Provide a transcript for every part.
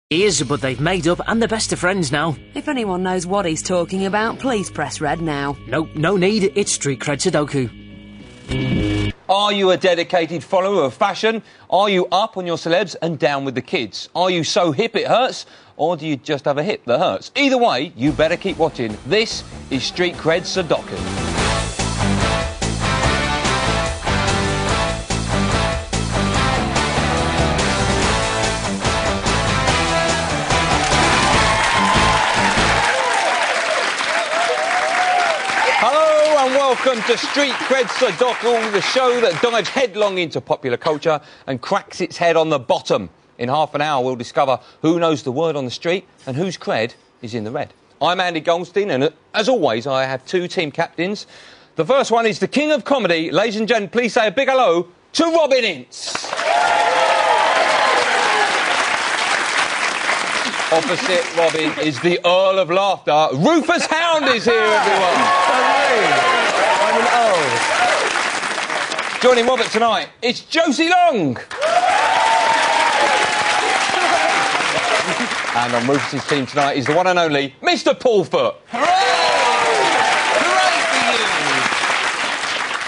He is, but they've made up and they're best of friends now. If anyone knows what he's talking about, please press red now. Nope, no need. It's Street Cred Sudoku. Are you a dedicated follower of fashion? Are you up on your celebs and down with the kids? Are you so hip it hurts? Or do you just have a hip that hurts? Either way, you better keep watching. This is Street Cred Sudoku. Welcome to Street Cred Sudoku, the show that dives headlong into popular culture and cracks its head on the bottom. In half an hour, we'll discover who knows the word on the street and whose cred is in the red. I'm Andy Goldstein, and as always, I have two team captains. The first one is the king of comedy. Ladies and gentlemen, please say a big hello to Robin Ince. Opposite Robin is the Earl of Laughter. Rufus Hound is here, everyone. Joining Robert tonight, it's Josie Long. And on Rufus's team tonight is the one and only Mr. Paulfoot.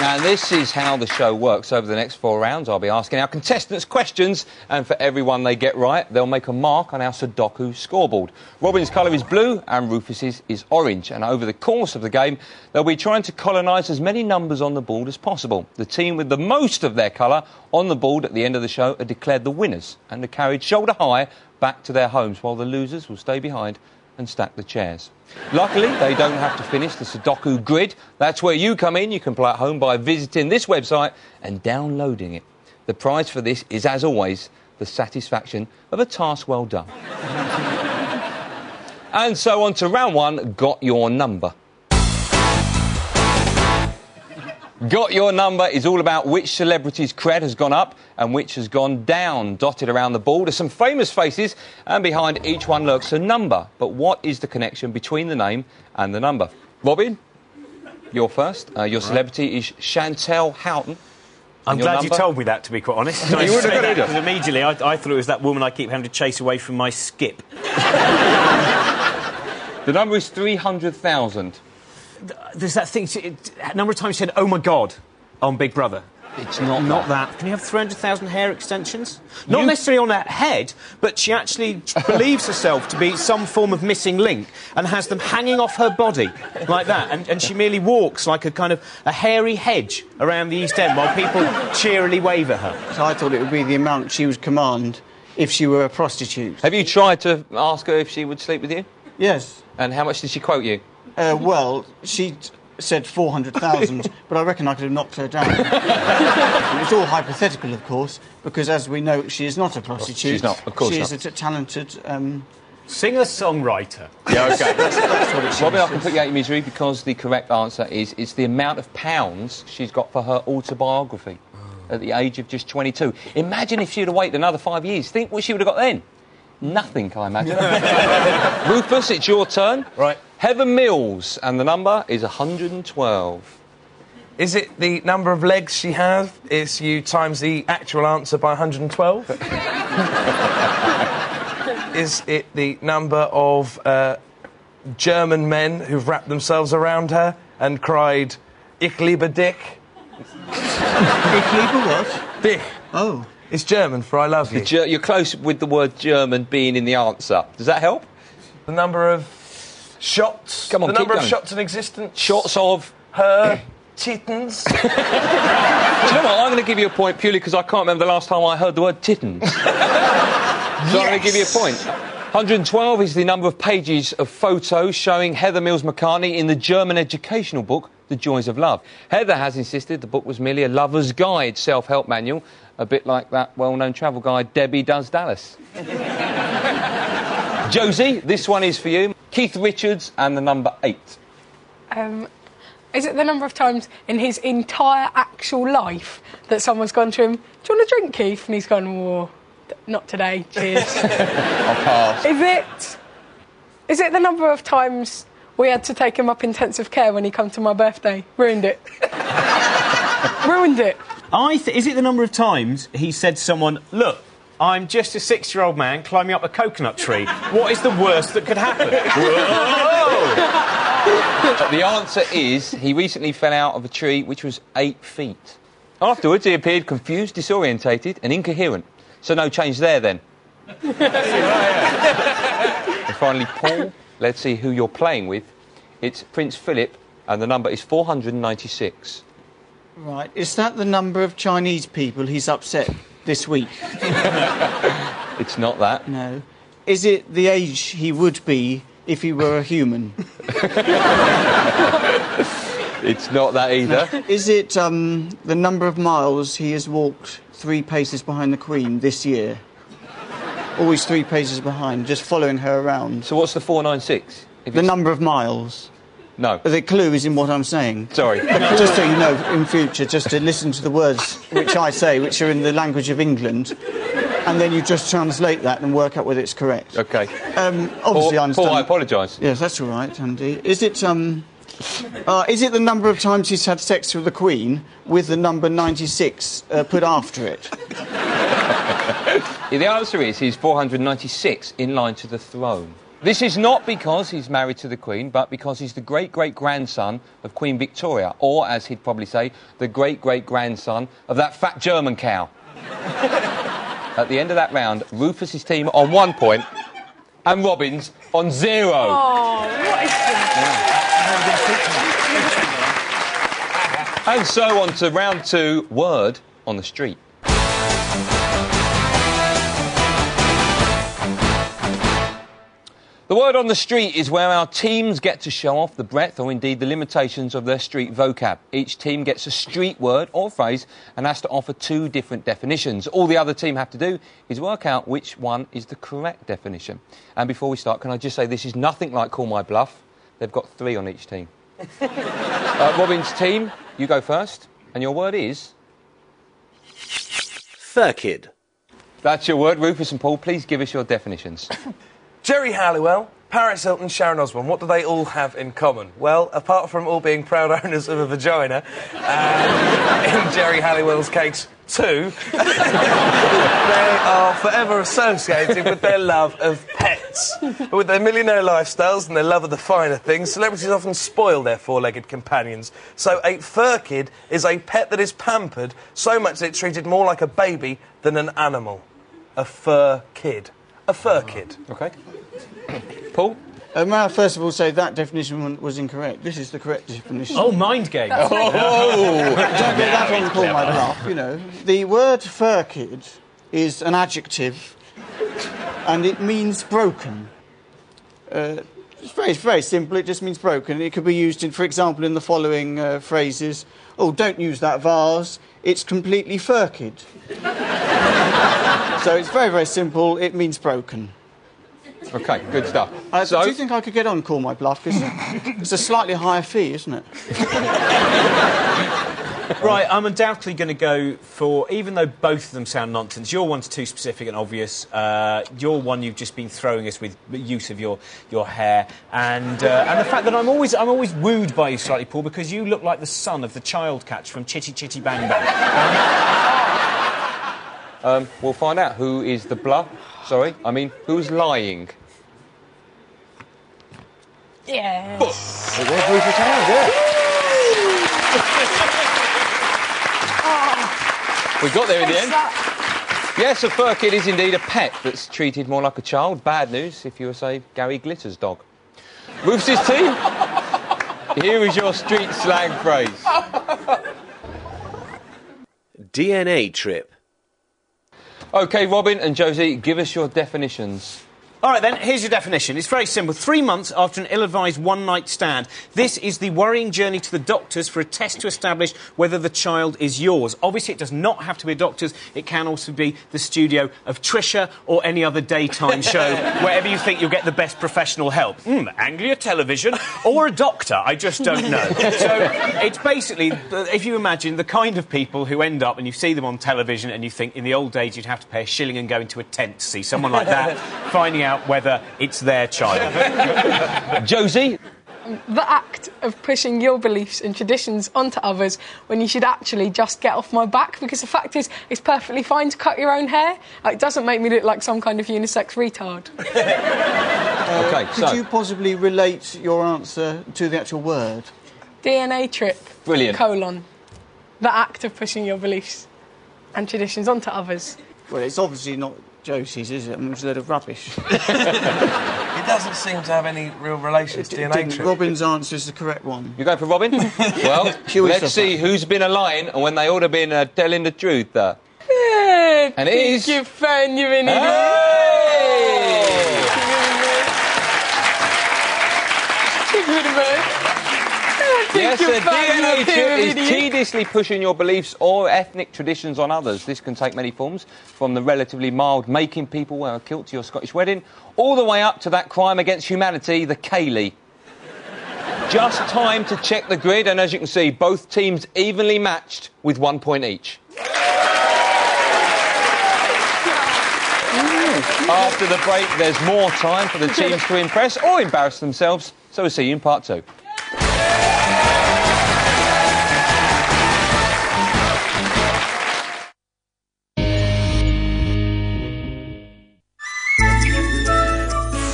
Now, this is how the show works. Over the next 4 rounds, I'll be asking our contestants questions, and for everyone they get right, they'll make a mark on our Sudoku scoreboard. Robin's colour is blue and Rufus's is orange, and over the course of the game, they'll be trying to colonise as many numbers on the board as possible. The team with the most of their colour on the board at the end of the show are declared the winners and are carried shoulder high back to their homes, while the losers will stay behind and stack the chairs. Luckily, they don't have to finish the Sudoku grid. That's where you come in. You can play at home by visiting this website and downloading it. The prize for this is, as always, the satisfaction of a task well done. And so on to round one, Got Your Number. Got Your Number is all about which celebrity's cred has gone up and which has gone down. Dotted around the board are some famous faces, and behind each one lurks a number. But what is the connection between the name and the number? Robin, you're first. Your celebrity is Chantel Houghton. I'm glad you told me that, to be quite honest. You wouldn't have got it, because immediately I thought it was that woman I keep having to chase away from my skip. The number is 300,000. There's that thing, a number of times she said, oh my God, on Big Brother. It's not that. Can you have 300,000 hair extensions? Not necessarily on her head, but she actually believes herself to be some form of missing link and has them hanging off her body like that. And she merely walks like a kind of a hairy hedge around the East End while people cheerily wave at her. So I thought it would be the amount she would command if she were a prostitute. Have you tried to ask her if she would sleep with you? Yes. And how much did she quote you? Well, she said 400,000, but I reckon I could have knocked her down. It's all hypothetical, of course, because as we know, she is not a prostitute. She's not, of course. She is a talented singer-songwriter. Yeah, OK. that's what it is. Robin, I can put you out your misery because the correct answer is it's the amount of pounds she's got for her autobiography at the age of just 22. Imagine if she'd have waited another 5 years. Think what she would have got then. Nothing, I imagine. Rufus, it's your turn. Right. Heather Mills, and the number is 112. Is it the number of legs she has? Is you times the actual answer by 112? Is it the number of German men who've wrapped themselves around her and cried, Ich liebe dich? Ich liebe what? Dich. Oh. It's German for I love you. You're close with the word German being in the answer. Does that help? The number of shots. Come on, the number keep of going. shots in existence. Shots of her tittens. Do you know what? I'm going to give you a point purely because I can't remember the last time I heard the word tittens. So I'm going to give you a point. 112 is the number of pages of photos showing Heather Mills McCartney in the German educational book, The Joys of Love. Heather has insisted the book was merely a lover's guide self-help manual, a bit like that well-known travel guide Debbie Does Dallas. Josie, this one is for you. Keith Richards and the number 8. Is it the number of times in his entire actual life that someone's gone to him, do you want a drink, Keith? And he's gone, oh, not today, cheers. I'll pass. Is it the number of times we had to take him up intensive care when he come to my birthday? Ruined it. Ruined it. Is it the number of times he said to someone, look, I'm just a 6-year-old man climbing up a coconut tree. What is the worst that could happen? The answer is he recently fell out of a tree which was 8 feet. Afterwards, he appeared confused, disorientated and incoherent. So no change there, then. And finally, Paul, let's see who you're playing with. It's Prince Philip, and the number is 496. Right. Is that the number of Chinese people he's upset this week? It's not that. No. Is it the age he would be if he were a human? It's not that either. No. Is it the number of miles he has walked 3 paces behind the Queen this year? Always 3 paces behind, just following her around. So what's the 496? The number of miles. No. The clue is in what I'm saying. Sorry. Just so you know, in future, just to listen to the words which I say, which are in the language of England, and then you just translate that and work out whether it's correct. OK. Obviously, I understand. Paul, I apologise. Yes, that's all right, Andy. Is it the number of times he's had sex with the Queen with the number 96 put after it? The answer is he's 496 in line to the throne. This is not because he's married to the Queen, but because he's the great-great-grandson of Queen Victoria, or, as he'd probably say, the great-great-grandson of that fat German cow. At the end of that round, Rufus's team on 1 point and Robin's on 0. Oh, what is And so on to round 2, word on the street. The word on the street is where our teams get to show off the breadth or indeed the limitations of their street vocab. Each team gets a street word or phrase and has to offer 2 different definitions. All the other team have to do is work out which one is the correct definition. And before we start, can I just say this is nothing like Call My Bluff. They've got 3 on each team. Robin's team, you go first, and your word is... Furkid. That's your word. Rufus and Paul, please give us your definitions. Jerry Halliwell, Paris Hilton, Sharon Osbourne, what do they all have in common? Well, apart from all being proud owners of a vagina, in Jerry Halliwell's case, 2, they are forever associated with their love of pets. But with their millionaire lifestyles and their love of the finer things, celebrities often spoil their 4-legged companions. So a furkid is a pet that is pampered so much that it's treated more like a baby than an animal. A fur kid. A fur kid. OK. Paul? May I first of all say that definition was incorrect. This is the correct definition. Oh, mind games. Don't get that on Call My Bluff, you know. The word furkid is an adjective, and it means broken. It's very simple. It just means broken. It could be used, for example, in the following phrases. Oh, don't use that vase. It's completely furkid. So it's very simple. It means broken. OK, good stuff. Do you think I could get on Call My Bluff? Because it's a slightly higher fee, isn't it? Right, I'm undoubtedly going to go for, even though both of them sound nonsense, your one's too specific and obvious, your one you've just been throwing us with use of your hair, and the fact that I'm always wooed by you slightly, Paul, because you look like the son of the child catch from Chitty Chitty Bang Bang. We'll find out who is the who's lying. Yes. It was Rufus Hound, yeah. We got there in the end. Yes, a fur kid is indeed a pet that's treated more like a child. Bad news if you were, say, Gary Glitter's dog. Rufus's team, here is your street slang phrase. DNA trip. OK, Robin and Josie, give us your definitions. All right, then, here's your definition. It's very simple. 3 months after an ill-advised one-night stand. This is the worrying journey to the doctors for a test to establish whether the child is yours. Obviously, it does not have to be a doctor's. It can also be the studio of Trisha or any other daytime show, wherever you think you'll get the best professional help. Anglia Television or a doctor, I just don't know. So it's basically, if you imagine, the kind of people who end up and you see them on television and you think in the old days you'd have to pay a shilling and go into a tent to see someone like that, finding out whether it's their child. Josie? The act of pushing your beliefs and traditions onto others when you should actually just get off my back, because the fact is, it's perfectly fine to cut your own hair. It doesn't make me look like some kind of unisex retard. OK, Could you possibly relate your answer to the actual word? DNA trip. Brilliant. Colon. The act of pushing your beliefs and traditions onto others. Well, it's obviously not Josie's, is it? I mean, it's a load of rubbish. It doesn't seem to have any real relation to DNA trip. Robin's answer is the correct one. You going for Robin? Well, let's see who's been lying and when they ought to have been telling the truth. And it is... You're fun, you're an idiot. Yes, a DNA trip is tediously pushing your beliefs or ethnic traditions on others. This can take many forms, from the relatively mild making people wear a kilt to your Scottish wedding, all the way up to that crime against humanity, the Cayley. Just time to check the grid, and as you can see, both teams evenly matched with 1 point each. After the break, there's more time for the teams to impress or embarrass themselves, so we'll see you in part 2.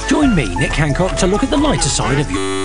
Join me, Nick Hancock, to look at the lighter side of you.